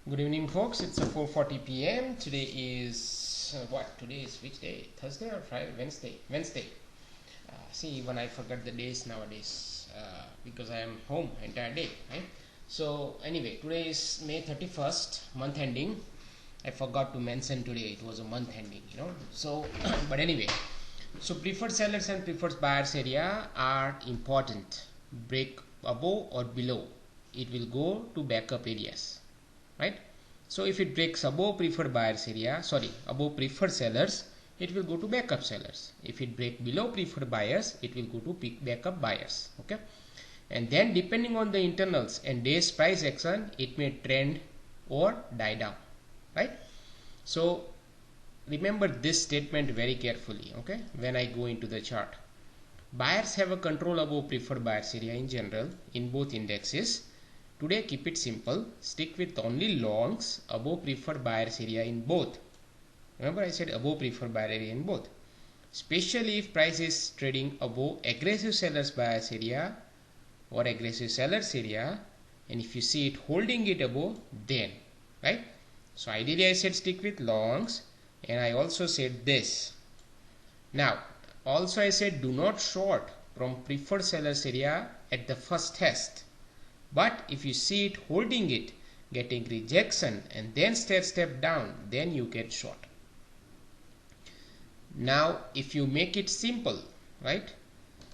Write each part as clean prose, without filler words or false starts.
Good evening, folks. It's 4:40 p.m. Today is what? Today is which day? Thursday or Friday? Wednesday. See, even I forgot the days nowadays because I am home entire day, right? So anyway, today is May 31st, month ending. I forgot to mention today it was a month ending, So, but anyway, so preferred sellers and preferred buyers area are important. Break above or below, it will go to backup areas, right? So if it breaks above preferred buyers area, above preferred sellers, it will go to backup sellers. If it break below preferred buyers, it will go to backup buyers. Okay, and then depending on the internals and day's price action, it may trend or die down, right? So remember this statement very carefully. Okay, when I go into the chart, buyers have a control above preferred buyers area in general in both indexes. Today keep it simple, stick with only longs above preferred buyers area in both. Remember I said above preferred buyer area in both, especially if price is trading above aggressive sellers buyers area or aggressive sellers area, and if you see it holding it above, then right. So ideally I said stick with longs, and I also said this. Now also I said do not short from preferred sellers area at the first test. But if you see it holding it, getting rejection and then step down, then you get short. Now if you make it simple, right,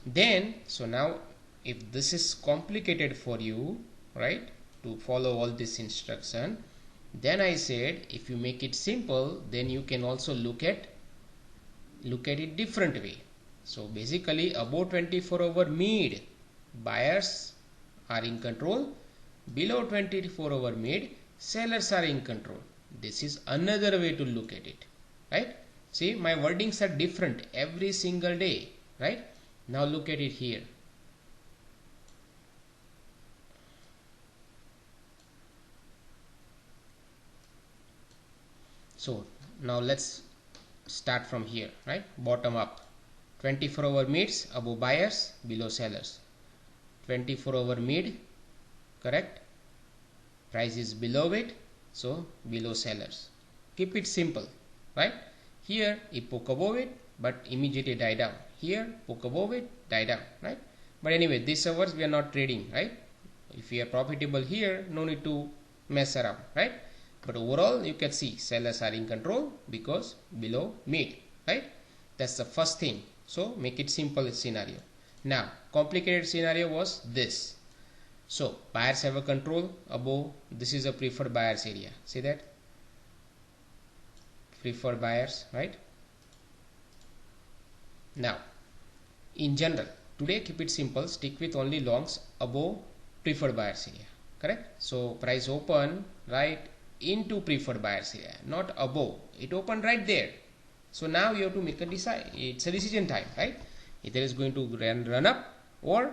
then so now if this is complicated for you, right, to follow all this instruction, then I said if you make it simple, then you can also look at it different way. So basically above 24 hour mid, buyers are in control. Below 24 hour mid, sellers are in control. This is another way to look at it, right? See, my wordings are different every single day, right? Now look at it here. So now let's start from here, right? Bottom up. 24 hour mids above buyers, below sellers. 24 hour mid, correct, price is below it, so below sellers. Keep it simple, right? Here it poke above it but immediately die down, here poke above it, die down, right? But anyway, these hours we are not trading, right? If we are profitable here, no need to mess around, right? But overall you can see sellers are in control because below mid, right? That's the first thing. So make it simple scenario. Now complicated scenario was this. So buyers have a control above, this is a preferred buyers area, see that, preferred buyers, right? Now in general today keep it simple, stick with only longs above preferred buyers area, correct? So price open right into preferred buyers area, not above, it opened right there. So now you have to make a decide, it's a decision time, right? Either it's going to run up or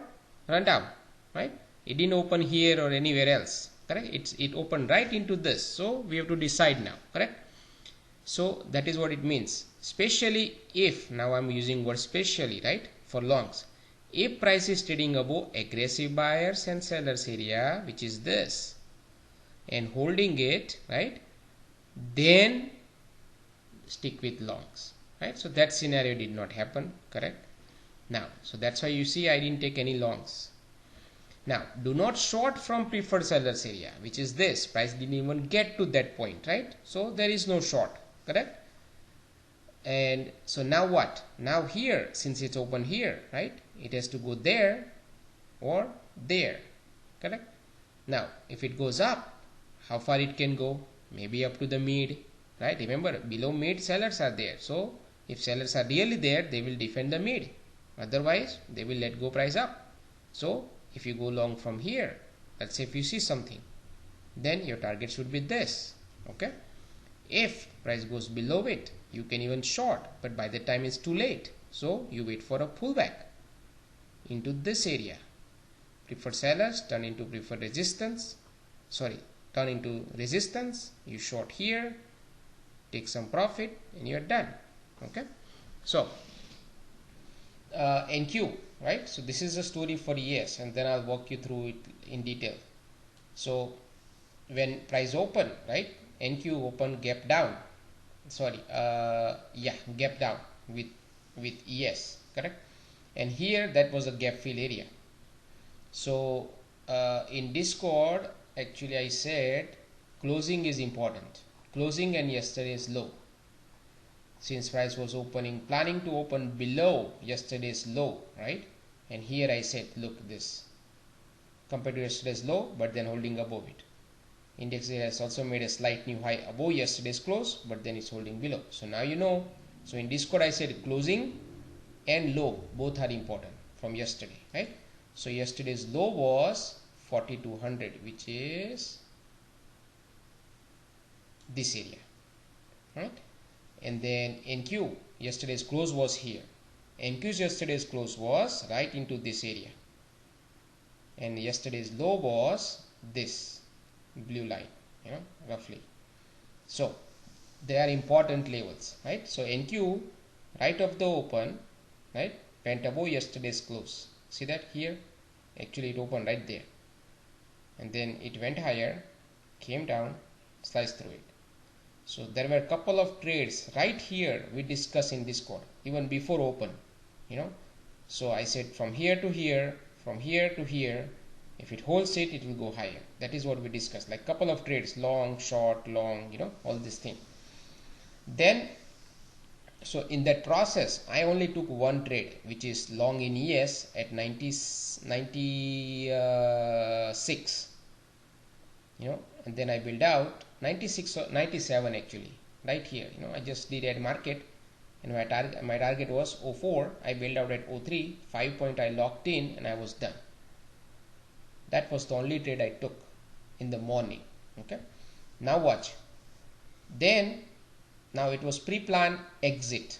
run down, right? It didn't open here or anywhere else, correct? It opened right into this, so we have to decide now, correct? So that is what it means, especially if, now I'm using word specially, right, for longs, if price is trading above aggressive buyers and sellers area, which is this, and holding it, right, then stick with longs, right? So that scenario did not happen, correct? Now so that's why you see I didn't take any longs. Now do not short from preferred sellers area, which is this, price didn't even get to that point, right? So there is no short, correct? And so now what? Now here, since it's open here, right, it has to go there or there, correct? Now if it goes up, how far it can go? Maybe up to the mid, right? Remember below mid sellers are there, so if sellers are really there, they will defend the mid, otherwise they will let go price up. So if you go long from here, let's say if you see something, then your target should be this, okay? If price goes below it, you can even short, but by the time it's too late, so you wait for a pullback into this area. Preferred sellers turn into preferred resistance, turn into resistance, you short here, take some profit, and you're done, okay? So NQ, right? So this is a story for ES, and then I'll walk you through it in detail. So when price open, right, NQ open gap down, sorry, yeah, gap down with ES, correct, and here that was a gap fill area. So in Discord actually I said closing is important, closing and yesterday's low. Since price was planning to open below yesterday's low, right, and here I said look, this compared to yesterday's low but then holding above it. Index has also made a slight new high above yesterday's close, but then it's holding below. So now you know. So in Discord I said closing and low both are important from yesterday, right? So yesterday's low was 4200, which is this area, right? And then NQ, yesterday's close was here. NQ's yesterday's close was right into this area, and yesterday's low was this blue line, you know, roughly. So they are important levels, right? So NQ right of the open, right, went above yesterday's close. See that here? Actually it opened right there, and then it went higher, came down, sliced through it. So there were a couple of trades right here we discussed in Discord even before open, you know. So I said from here to here, from here to here, if it holds it, it will go higher. That is what we discussed, like couple of trades, long, short, long, you know, all this thing. Then so in that process I only took one trade, which is long in ES at 96, you know, and then I build out 96 or 97 actually right here, you know. I just did at market, and my target was 04. I built out at 03, 5 point I locked in, and I was done. That was the only trade I took in the morning. Okay, now watch. Then now it was pre-planned exit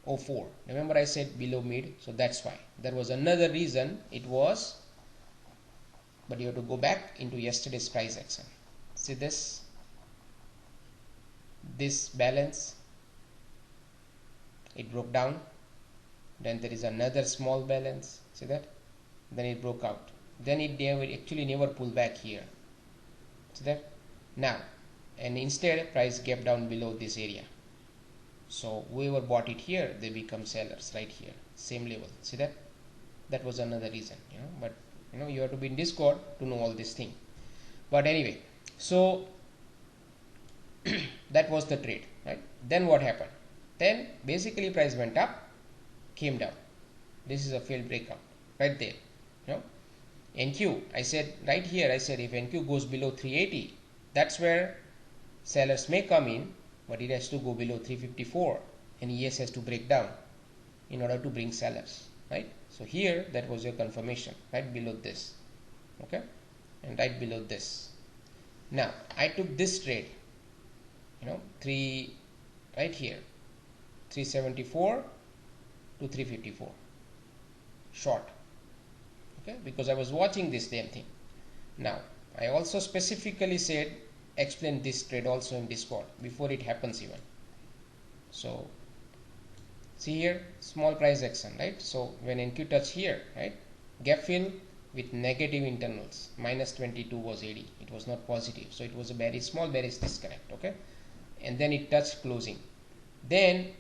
04. Remember I said below mid, so that's why. There was another reason it was, but you have to go back into yesterday's price action. See this balance, it broke down, then there is another small balance, see that, then it broke out, then it never pulled back here, see that. Now, and instead price gap down below this area. So whoever bought it here, they become sellers right here, same level, see that. That was another reason, you know. But you know, you have to be in Discord to know all this thing. But anyway, so that was the trade, right? Then what happened? Then basically price went up, came down. This is a failed breakout right there, you know. NQ, I said right here, I said if NQ goes below 380, that's where sellers may come in, but it has to go below 354, and ES has to break down in order to bring sellers, right? So here that was your confirmation right below this, okay, and right below this. Now I took this trade, you know, right here, 374 to 354 short, okay, because I was watching this damn thing. Now I also specifically said explain this trade also in Discord before it happens even. So see here, small price action, right? So when NQ touch here, right, gap fill with negative internals, minus 22 was 80, it was not positive, so it was a very small bearish disconnect, okay, and then it touched closing. Then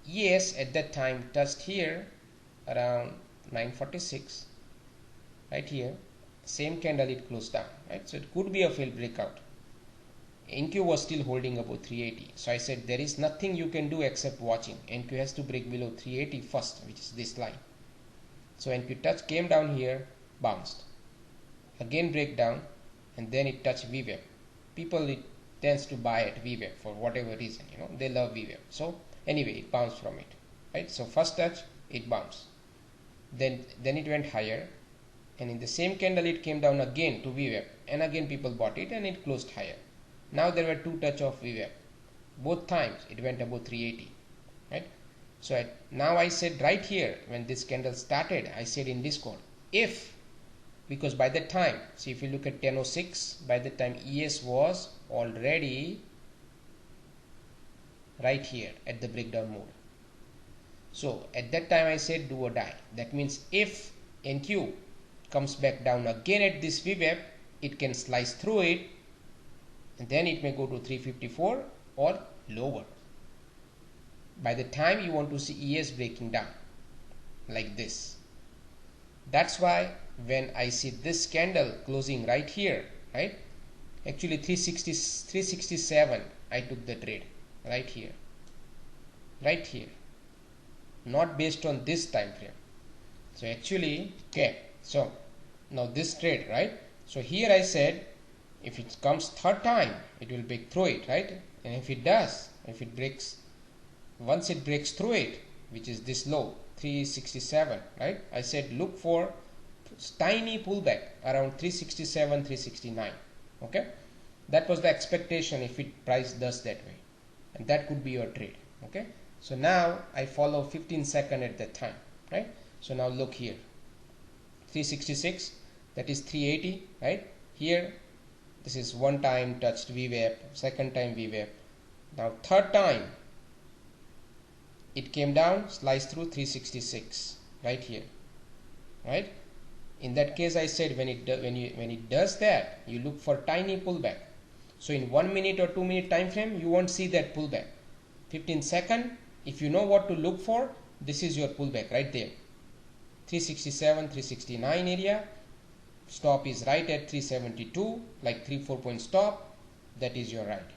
ES at that time touched here around 946 right here, same candle, it closed down, right? So it could be a failed breakout. NQ was still holding above 380, so I said there is nothing you can do except watching. NQ has to break below 380 first, which is this line. So NQ touch, came down here, bounced, again break down, and then it touched VWAP. People, it tends to buy at VWAP for whatever reason, you know, they love VWAP. So anyway, it bounced from it, right? So first touch, it bounced, then it went higher, and in the same candle it came down again to VWAP, and again people bought it and it closed higher. Now there were two touch of VWAP, both times it went above 380, right? So now I said right here, when this candle started, I said in Discord, if, because by that time, see if you look at 10:06, by that time ES was already right here at the breakdown mode. So at that time I said do or die. That means if NQ comes back down again at this VWAP, it can slice through it and then it may go to 354 or lower. By the time you want to see ES breaking down like this. That's why when I see this candle closing right here, right, actually 367 I took the trade right here, not based on this time frame. So actually, okay, so now this trade, right, so here I said if it comes third time it will break through it, right, and if it does, if it breaks, once it breaks through it, which is this low 367, right, I said look for tiny pullback around 367, 369. Okay, that was the expectation if it price does that way, and that could be your trade. Okay, so now I follow 15-second at that time, right? So now look here, 366, that is 380, right? Here this is one time touched VWAP, second time VWAP, now third time it came down, sliced through 366 right here, right? In that case I said when it does that, you look for tiny pullback. So in 1 minute or 2 minute time frame you won't see that pullback. 15-second, if you know what to look for, this is your pullback right there, 367, 369 area. Stop is right at 372, like 3-4 point stop. That is your right.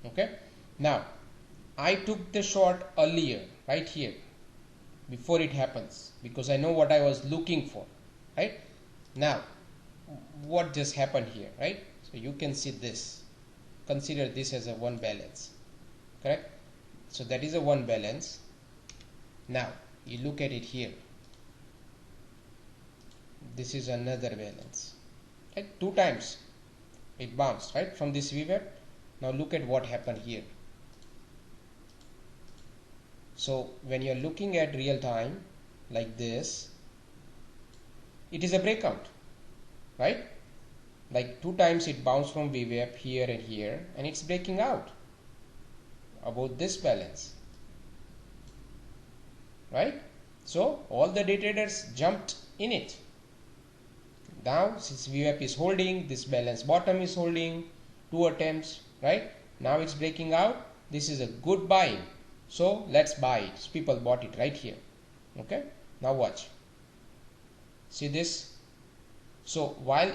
Okay, now I took the short earlier right here before it happens because I know what I was looking for, right? Now what just happened here, right? So you can see this, consider this as a one balance, correct? So that is a one balance. Now you look at it here, this is another balance, right? Two times it bounced, right, from this VWAP. Now look at what happened here. So when you're looking at real time like this, it is a breakout, right? Like two times it bounced from VWAP here and here, and it's breaking out about this balance, right? So all the day traders jumped in it. Now since VWAP is holding, this balance bottom is holding, two attempts, right? Now it's breaking out. This is a good buy. So let's buy it. So people bought it right here. Okay, now watch, see this. So while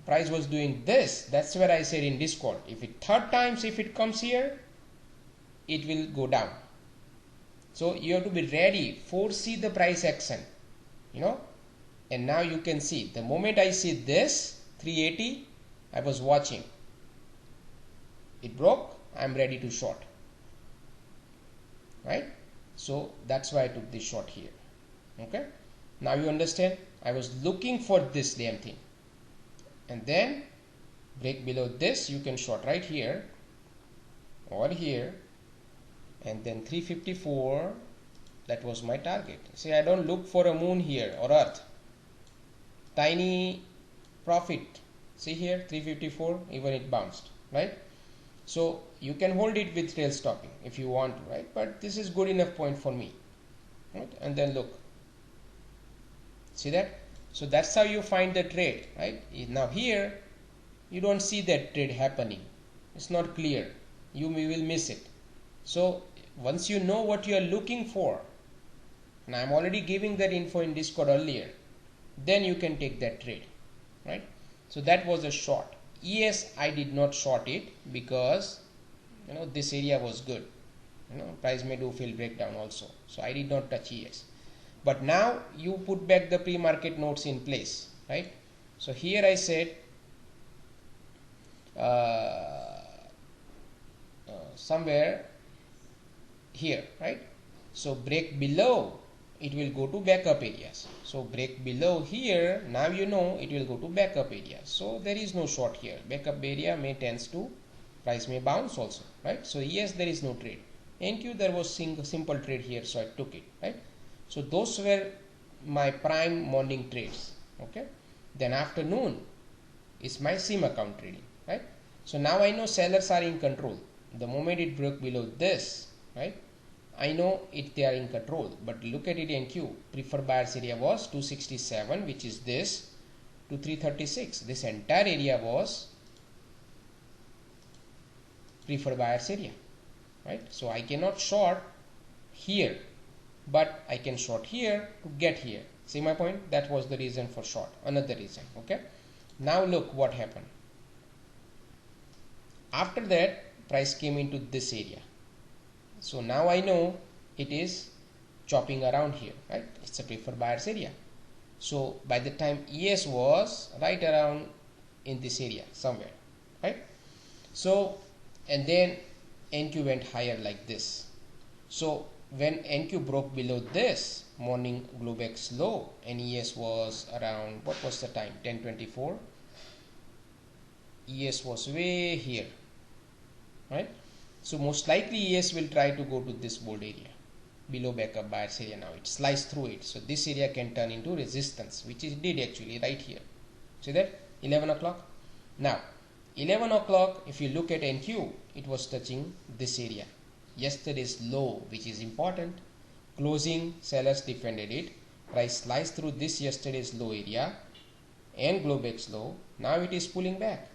price was doing this, that's where I said in Discord, if it third times if it comes here, it will go down. So you have to be ready, foresee the price action, you know. And now you can see the moment I see this 380, I was watching it broke, I'm ready to short, right? So that's why I took this short here. Okay, now you understand, I was looking for this damn thing, and then break below this, you can short right here or here, and then 354, that was my target. See, I don't look for a moon here or earth, tiny profit. See here 354, even it bounced, right? So you can hold it with tail stopping if you want to, right? But this is good enough point for me, right? And then look, see that? So that's how you find the trade, right? Now here you don't see that trade happening, it's not clear, you will miss it. So once you know what you are looking for, and I'm already giving that info in Discord earlier, then you can take that trade, right? So that was a short. ES I did not short it because, you know, this area was good, you know, price may do fill breakdown also, so I did not touch ES. But now you put back the pre-market notes in place, right? So here I said somewhere here, right? So break below, it will go to backup areas. So break below here, now you know it will go to backup area. So there is no short here. Backup area may tends to, price may bounce also, right? So yes, there is no trade. NQ there was simple trade here, so I took it, right? So those were my prime morning trades. Okay, then afternoon is my sim account trading, right? So now I know sellers are in control. The moment it broke below this, right, I know they are in control. But look at it in Q. Preferred buyers area was 267, which is this, to 336. This entire area was preferred buyers area, right? So I cannot short here, but I can short here to get here. See my point? That was the reason for short, another reason. Okay, now look what happened. After that, price came into this area. So now I know it is chopping around here, right? It's a preferred buyers area. So by the time ES was right around in this area somewhere, right? So and then NQ went higher like this. So when NQ broke below this morning Globex low and ES was around, what was the time, 10:24, ES was way here, right? So most likely ES will try to go to this bold area below backup buyers area. Now it sliced through it, so this area can turn into resistance, which it did actually right here. See that 11 o'clock. Now 11 o'clock, if you look at NQ, it was touching this area, yesterday's low, which is important. Closing, sellers defended it, price sliced through this yesterday's low area and Globex low. Now it is pulling back.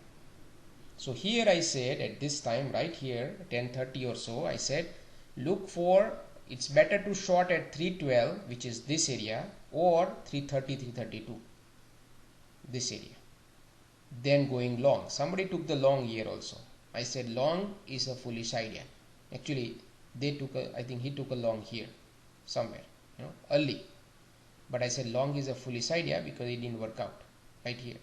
So here I said at this time right here 10:30 or so, I said look for, it's better to short at 312, which is this area, or 330, 332, this area, then going long. Somebody took the long here also. I said long is a foolish idea. Actually they took a, I think he took a long here somewhere, early, but I said long is a foolish idea because it didn't work out right here,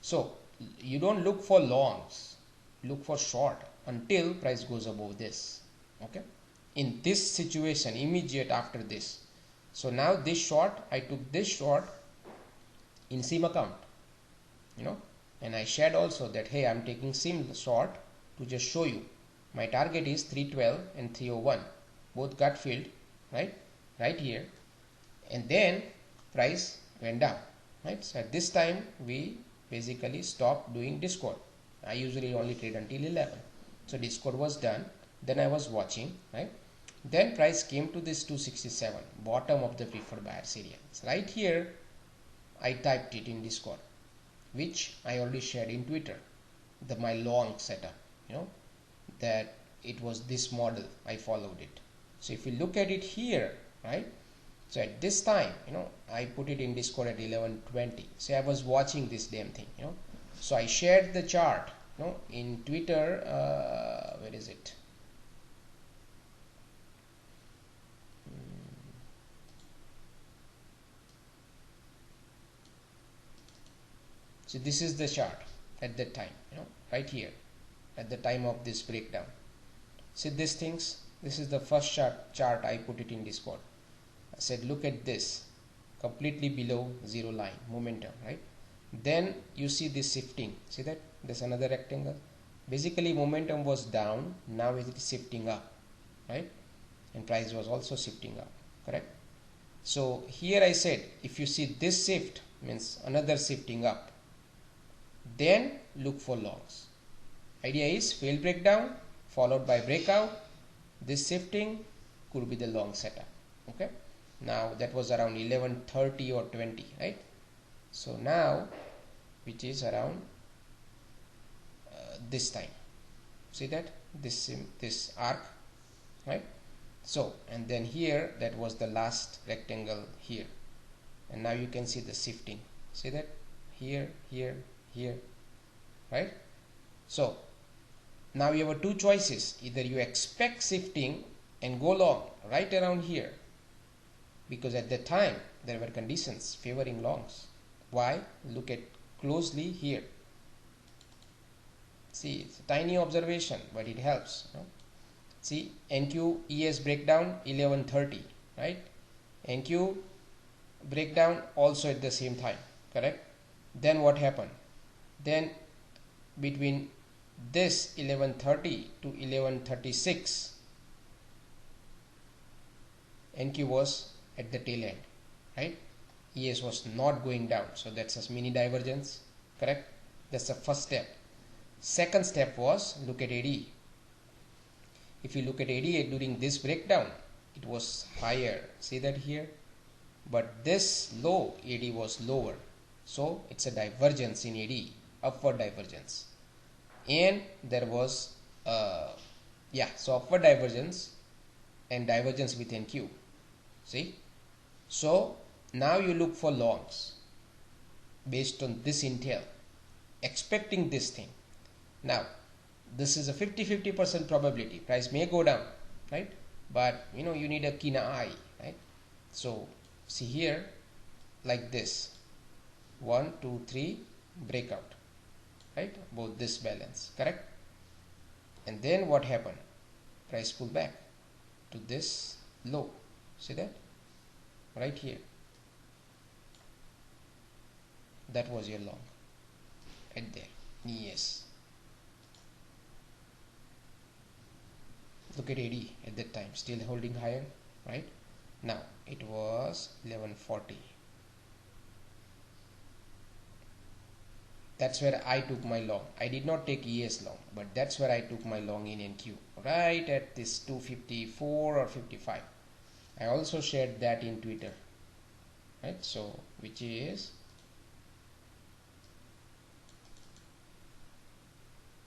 So you don't look for longs, look for short until price goes above this. Okay, in this situation immediate after this. So now this short, I took this short in SIM account, and I shared also that hey, I'm taking SIM short to just show you my target is 312 and 301, both got filled right here, and then price went down, right? So at this time we basically stopped doing Discord. I usually only trade until 11. So Discord was done. Then I was watching, right? Then price came to this 267, bottom of the preferred buyers area. So right here, I typed it in Discord, which I already shared in Twitter. My long setup, that it was this model. I followed it. So if you look at it here, right? So at this time, I put it in Discord at 11:20. So I was watching this damn thing, So I shared the chart, in Twitter. Where is it? So this is the chart at that time, right here, at the time of this breakdown. See these things. This is the first chart I put it in Discord. I said look at this, completely below zero line momentum, right? Then you see this shifting. See that there's another rectangle. Basically momentum was down, now it is shifting up, right? And price was also shifting up, correct? So here I said if you see this shift, means another shifting up, then look for longs. Idea is failed breakdown followed by breakout. This shifting could be the long setup. Okay, now that was around 11:30 or 20, right? So now, which is around this time, see that this arc, right? So and then here that was the last rectangle here, and now you can see the shifting. See that here, right? So now you have two choices. Either you expect shifting and go long right around here, because at that time there were conditions favoring longs. Why? Look at closely here. See, it's a tiny observation, but it helps. See, NQ ES breakdown 11:30, right? NQ breakdown also at the same time, correct? Then what happened? Then between this 11:30 to 11:36, NQ was at the tail end, right? ES was not going down, so that's a mini divergence, correct? That's the first step. Second step was look at AD. If you look at AD during this breakdown, it was higher, see that here, but this low AD was lower, so it's a divergence in AD, upward divergence, and there was yeah, so upward divergence and divergence with NQ. See, so now you look for longs based on this intel, expecting this thing. Now this is a 50-50% probability, price may go down, right? But you know, you need a keen eye, right? So see here, like this, 1 2 3 breakout, right? About this balance, correct? And then what happened? Price pull back to this low, see that right here, that was your long right there. Yes, look at AD at that time, still holding higher, right? Now it was 1140. That's where I took my long. I did not take ES long, but that's where I took my long in NQ, right at this 254 or 55. I also shared that in Twitter, right? So which is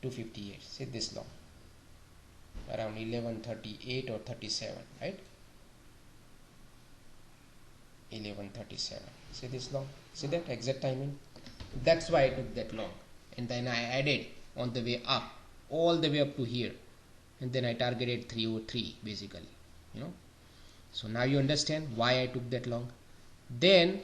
258. See this long, around 1138 or 37, right? 1137. See this long? See that exact timing? That's why I took that long, and then I added on the way up, all the way up to here, and then I targeted 303 basically, you know. So now you understand why I took that long. Then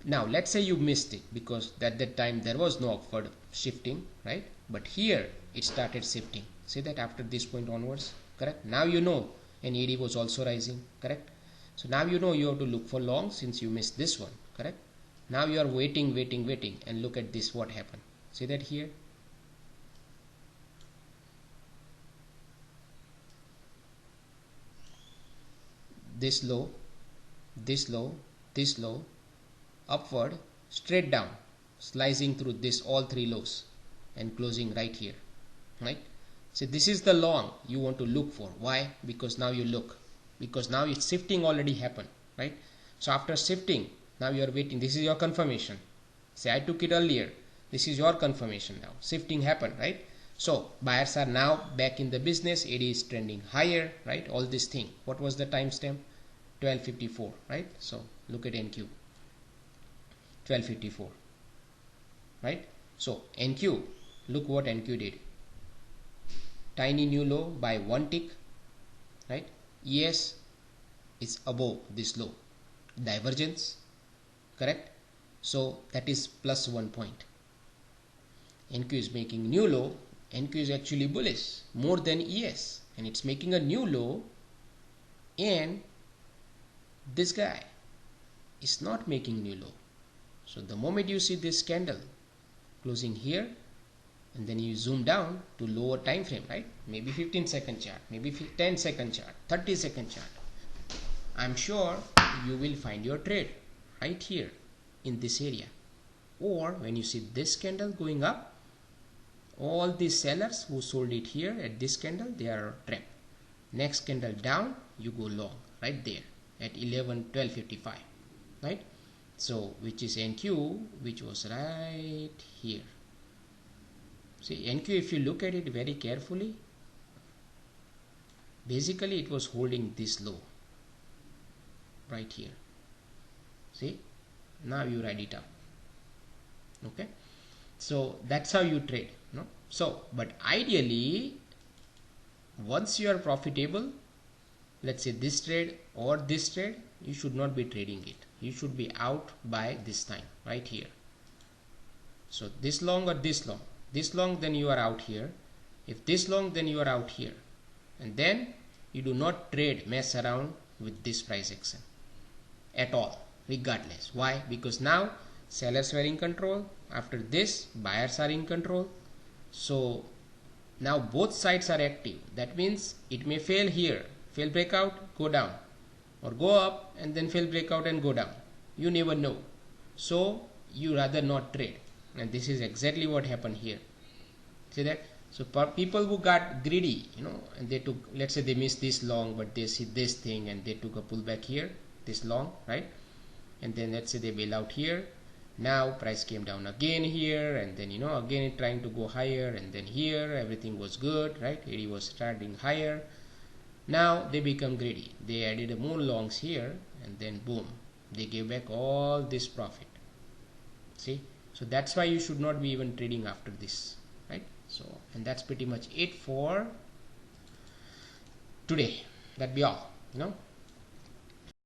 now let's say you missed it because at that time there was no upward shifting, right? But here it started shifting. See that after this point onwards, correct? Now you know, and AD was also rising, correct? So now you know you have to look for long since you missed this one, correct? Now you are waiting, and look at this, what happened. See that here? This low, this low, this low, upward, straight down, slicing through this all three lows and closing right here, right? So this is the long you want to look for. Why? Because now you look, because now it's shifting already happened, right? So after shifting, now you are waiting. This is your confirmation. Say I took it earlier. This is your confirmation now. Shifting happened, right? So buyers are now back in the business. AD is trending higher, right? All this thing. What was the timestamp? 1254, right? So look at NQ. 1254, right? So NQ, look what NQ did. Tiny new low by one tick, right? ES is above this low. Divergence, correct? So that is plus 1 point. NQ is making new low. NQ is actually bullish more than ES, and it's making a new low, and this guy is not making new low. So the moment you see this candle closing here, and then you zoom down to lower time frame, right? Maybe 15-second chart, maybe 10-second chart, 30-second chart. I'm sure you will find your trade right here in this area. Or when you see this candle going up, all these sellers who sold it here at this candle, they are trapped. Next candle down, you go long right there at 1255, right? So which is NQ, which was right here. See NQ, if you look at it very carefully, basically it was holding this low right here. See, now you write it up. Okay, so that's how you trade, no? So but ideally, once you are profitable, let's say this trade or this trade, you should not be trading it. You should be out by this time right here. So this long or this long, this long, then you are out here. If this long, then you are out here, and then you do not trade, mess around with this price action at all, regardless. Why? Because now sellers were in control. After this, buyers are in control. So now both sides are active. That means it may fail here, fail breakout, go down, or go up and then fail breakout and go down. You never know. So you rather not trade, and this is exactly what happened here. See that? So people who got greedy, you know, and they took, let's say they missed this long, but they see this thing and they took a pullback here, this long, right? And then let's say they bail out here, Now price came down again here, and then again it trying to go higher, and then here everything was good, right? AD was starting higher. Now they become greedy, they added more longs here, and then boom, they gave back all this profit. See, so that's why you should not be even trading after this, right? So, and that's pretty much it for today. That be all.